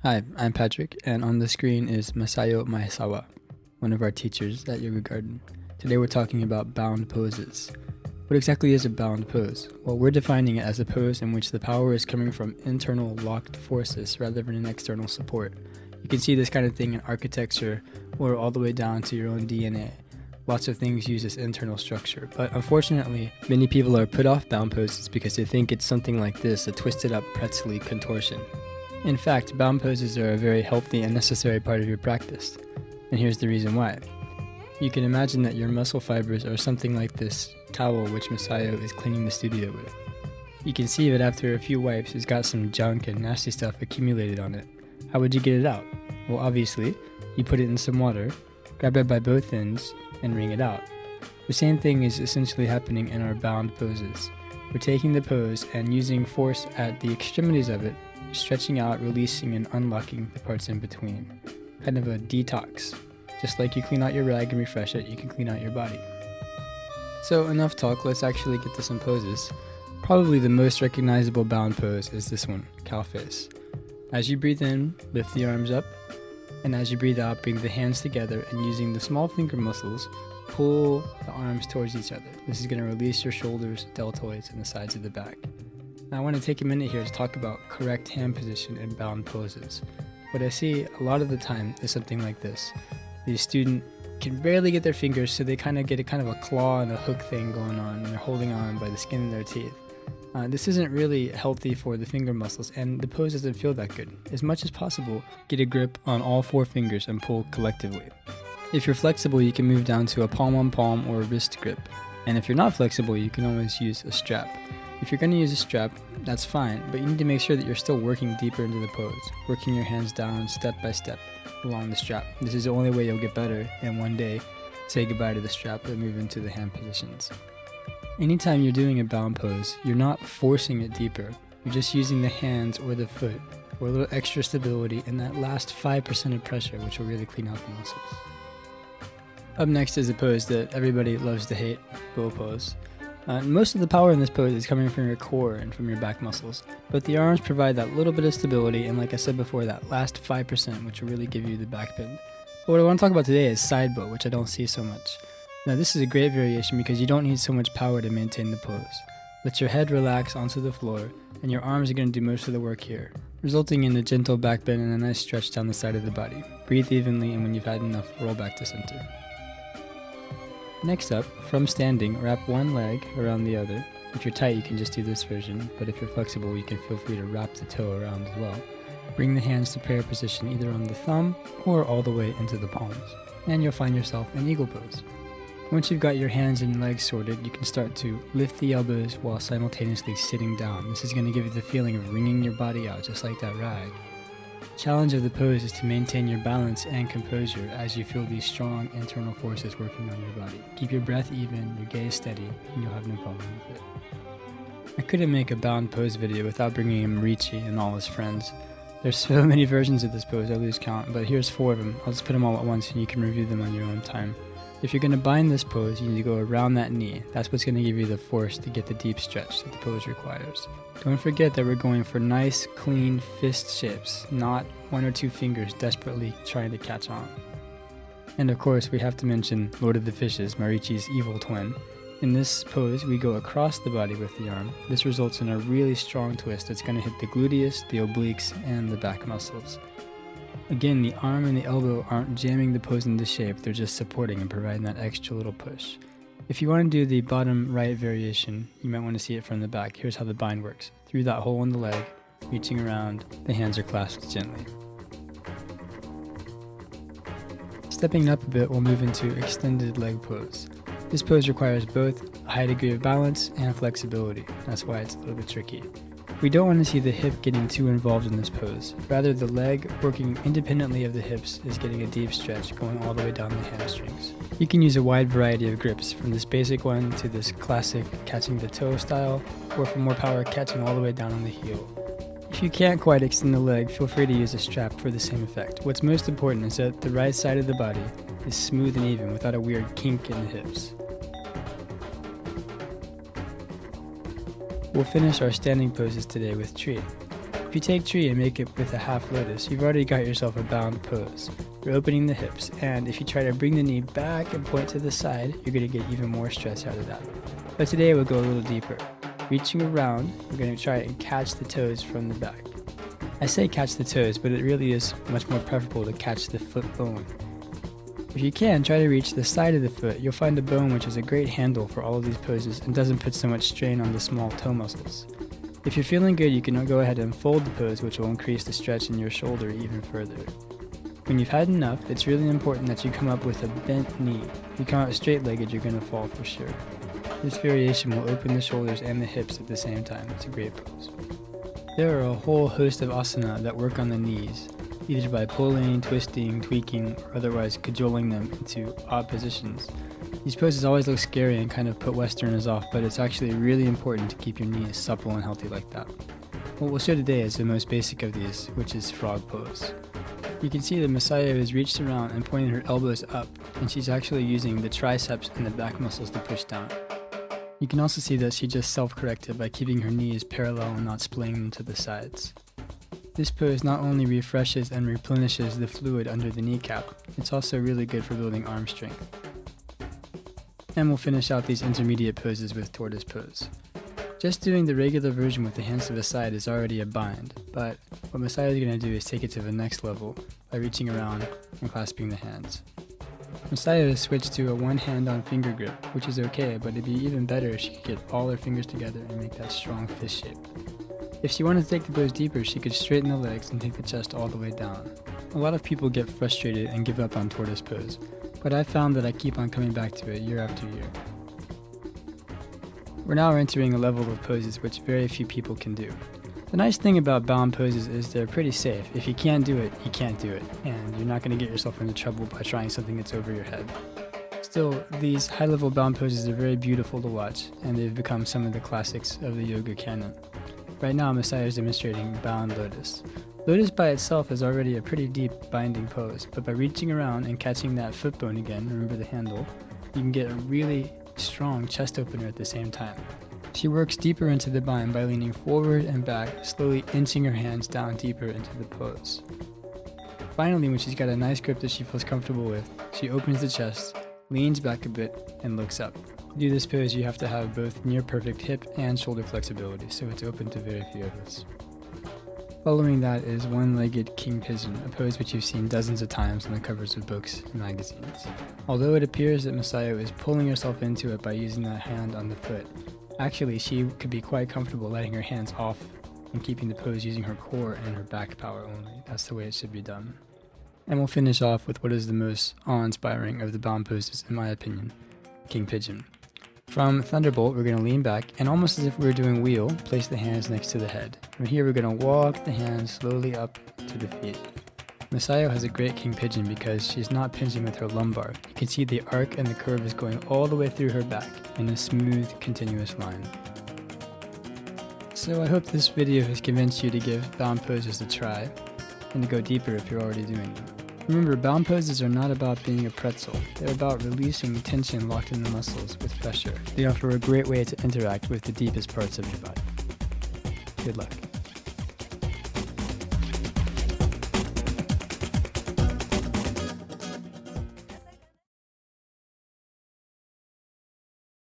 Hi, I'm Patrick, and on the screen is Masayo Maesawa, one of our teachers at Yoga Garden. Today we're talking about bound poses. What exactly is a bound pose? Well, we're defining it as a pose in which the power is coming from internal locked forces rather than an external support. You can see this kind of thing in architecture or all the way down to your own DNA. Lots of things use this internal structure, but unfortunately, many people are put off bound poses because they think it's something like this, a twisted up pretzel-y contortion. In fact, bound poses are a very healthy and necessary part of your practice, and here's the reason why. You can imagine that your muscle fibers are something like this towel which Masayo is cleaning the studio with. You can see that after a few wipes, it's got some junk and nasty stuff accumulated on it. How would you get it out? Well, obviously, you put it in some water, grab it by both ends, and wring it out. The same thing is essentially happening in our bound poses. We're taking the pose and using force at the extremities of it, stretching out, releasing, and unlocking the parts in between. Kind of a detox. Just like you clean out your rag and refresh it, you can clean out your body. So enough talk, let's actually get to some poses. Probably the most recognizable bound pose is this one, cow face. As you breathe in, lift the arms up, and as you breathe out, bring the hands together and using the small finger muscles, pull the arms towards each other. This is going to release your shoulders, deltoids, and the sides of the back. Now I want to take a minute here to talk about correct hand position in bound poses. What I see a lot of the time is something like this. The student can barely get their fingers, so they kind of get a claw and a hook thing going on, and they're holding on by the skin of their teeth. This isn't really healthy for the finger muscles, and the pose doesn't feel that good. As much as possible, get a grip on all four fingers and pull collectively. If you're flexible, you can move down to a palm-on-palm or a wrist grip. And if you're not flexible, you can always use a strap. If you're going to use a strap, that's fine, but you need to make sure that you're still working deeper into the pose, working your hands down step by step along the strap. This is the only way you'll get better, and one day, say goodbye to the strap and move into the hand positions. Anytime you're doing a bound pose, you're not forcing it deeper. You're just using the hands or the foot for a little extra stability and that last 5% of pressure, which will really clean out the muscles. Up next is a pose that everybody loves to hate, bow pose. Most of the power in this pose is coming from your core and from your back muscles, but the arms provide that little bit of stability and, like I said before, that last 5% which will really give you the back bend. But what I want to talk about today is side bow, which I don't see so much. Now this is a great variation because you don't need so much power to maintain the pose. Let your head relax onto the floor and your arms are going to do most of the work here, resulting in a gentle back bend and a nice stretch down the side of the body. Breathe evenly, and when you've had enough, roll back to center. Next up, from standing, wrap one leg around the other. If you're tight, you can just do this version, but if you're flexible, you can feel free to wrap the toe around as well. Bring the hands to prayer position either on the thumb or all the way into the palms, and you'll find yourself in eagle pose. Once you've got your hands and legs sorted, you can start to lift the elbows while simultaneously sitting down. This is going to give you the feeling of wringing your body out, just like that rag. The challenge of the pose is to maintain your balance and composure as you feel these strong internal forces working on your body. Keep your breath even, your gaze steady, and you'll have no problem with it. I couldn't make a bound pose video without bringing in Richie and all his friends. There's so many versions of this pose, I lose count, but here's 4 of them. I'll just put them all at once and you can review them on your own time. If you're going to bind this pose, you need to go around that knee. That's what's going to give you the force to get the deep stretch that the pose requires. Don't forget that we're going for nice, clean fist shapes, not 1 or 2 fingers desperately trying to catch on. And of course, we have to mention Lord of the Fishes, Marichi's evil twin. In this pose, we go across the body with the arm. This results in a really strong twist that's going to hit the gluteus, the obliques, and the back muscles. Again, the arm and the elbow aren't jamming the pose into shape, they're just supporting and providing that extra little push. If you want to do the bottom right variation, you might want to see it from the back. Here's how the bind works. Through that hole in the leg, reaching around, the hands are clasped gently. Stepping up a bit, we'll move into extended leg pose. This pose requires both a high degree of balance and flexibility. That's why it's a little bit tricky. We don't want to see the hip getting too involved in this pose. Rather, the leg working independently of the hips is getting a deep stretch going all the way down the hamstrings. You can use a wide variety of grips, from this basic one to this classic catching the toe style, or for more power, catching all the way down on the heel. If you can't quite extend the leg, feel free to use a strap for the same effect. What's most important is that the right side of the body is smooth and even without a weird kink in the hips. We'll finish our standing poses today with tree. If you take tree and make it with a half lotus, you've already got yourself a bound pose. You're opening the hips, and if you try to bring the knee back and point to the side, you're going to get even more stretch out of that. But today we'll go a little deeper. Reaching around, we're going to try and catch the toes from the back. I say catch the toes, but it really is much more preferable to catch the foot bone. If you can, try to reach the side of the foot. You'll find a bone which is a great handle for all of these poses and doesn't put so much strain on the small toe muscles. If you're feeling good, you can go ahead and fold the pose, which will increase the stretch in your shoulder even further. When you've had enough, it's really important that you come up with a bent knee. If you come out straight-legged, you're going to fall for sure. This variation will open the shoulders and the hips at the same time. It's a great pose. There are a whole host of asana that work on the knees, either by pulling, twisting, tweaking, or otherwise cajoling them into odd positions. These poses always look scary and kind of put Westerners off, but it's actually really important to keep your knees supple and healthy like that. What we'll show today is the most basic of these, which is frog pose. You can see that Masayo has reached around and pointed her elbows up, and she's actually using the triceps and the back muscles to push down. You can also see that she just self-corrected by keeping her knees parallel and not splitting them to the sides. This pose not only refreshes and replenishes the fluid under the kneecap, it's also really good for building arm strength. And we'll finish out these intermediate poses with tortoise pose. Just doing the regular version with the hands to the side is already a bind, but what Masayo is going to do is take it to the next level by reaching around and clasping the hands. Masayo has switched to a one-hand-on finger grip, which is okay, but it'd be even better if she could get all her fingers together and make that strong fist shape. If she wanted to take the pose deeper, she could straighten the legs and take the chest all the way down. A lot of people get frustrated and give up on tortoise pose, but I've found that I keep on coming back to it year after year. We're now entering a level of poses which very few people can do. The nice thing about bound poses is they're pretty safe. If you can't do it, you can't do it, and you're not going to get yourself into trouble by trying something that's over your head. Still, these high-level bound poses are very beautiful to watch, and they've become some of the classics of the yoga canon. Right now, Masayo is demonstrating bound lotus. Lotus by itself is already a pretty deep binding pose, but by reaching around and catching that foot bone again, remember the handle, you can get a really strong chest opener at the same time. She works deeper into the bind by leaning forward and back, slowly inching her hands down deeper into the pose. Finally, when she's got a nice grip that she feels comfortable with, she opens the chest, leans back a bit, and looks up. To do this pose, you have to have both near perfect hip and shoulder flexibility, so it's open to very few of us. Following that is one-legged king pigeon, a pose which you've seen dozens of times on the covers of books and magazines. Although it appears that Masayo is pulling herself into it by using that hand on the foot, actually she could be quite comfortable letting her hands off and keeping the pose using her core and her back power only. That's the way it should be done. And we'll finish off with what is the most awe-inspiring of the bound poses, in my opinion, king pigeon. From Thunderbolt, we're going to lean back, and almost as if we were doing wheel, place the hands next to the head. From here, we're going to walk the hands slowly up to the feet. Masayo has a great king pigeon because she's not pinching with her lumbar. You can see the arc and the curve is going all the way through her back in a smooth, continuous line. So I hope this video has convinced you to give bound poses a try, and to go deeper if you're already doing them. Remember, bound poses are not about being a pretzel. They're about releasing tension locked in the muscles with pressure. They offer a great way to interact with the deepest parts of your body. Good luck.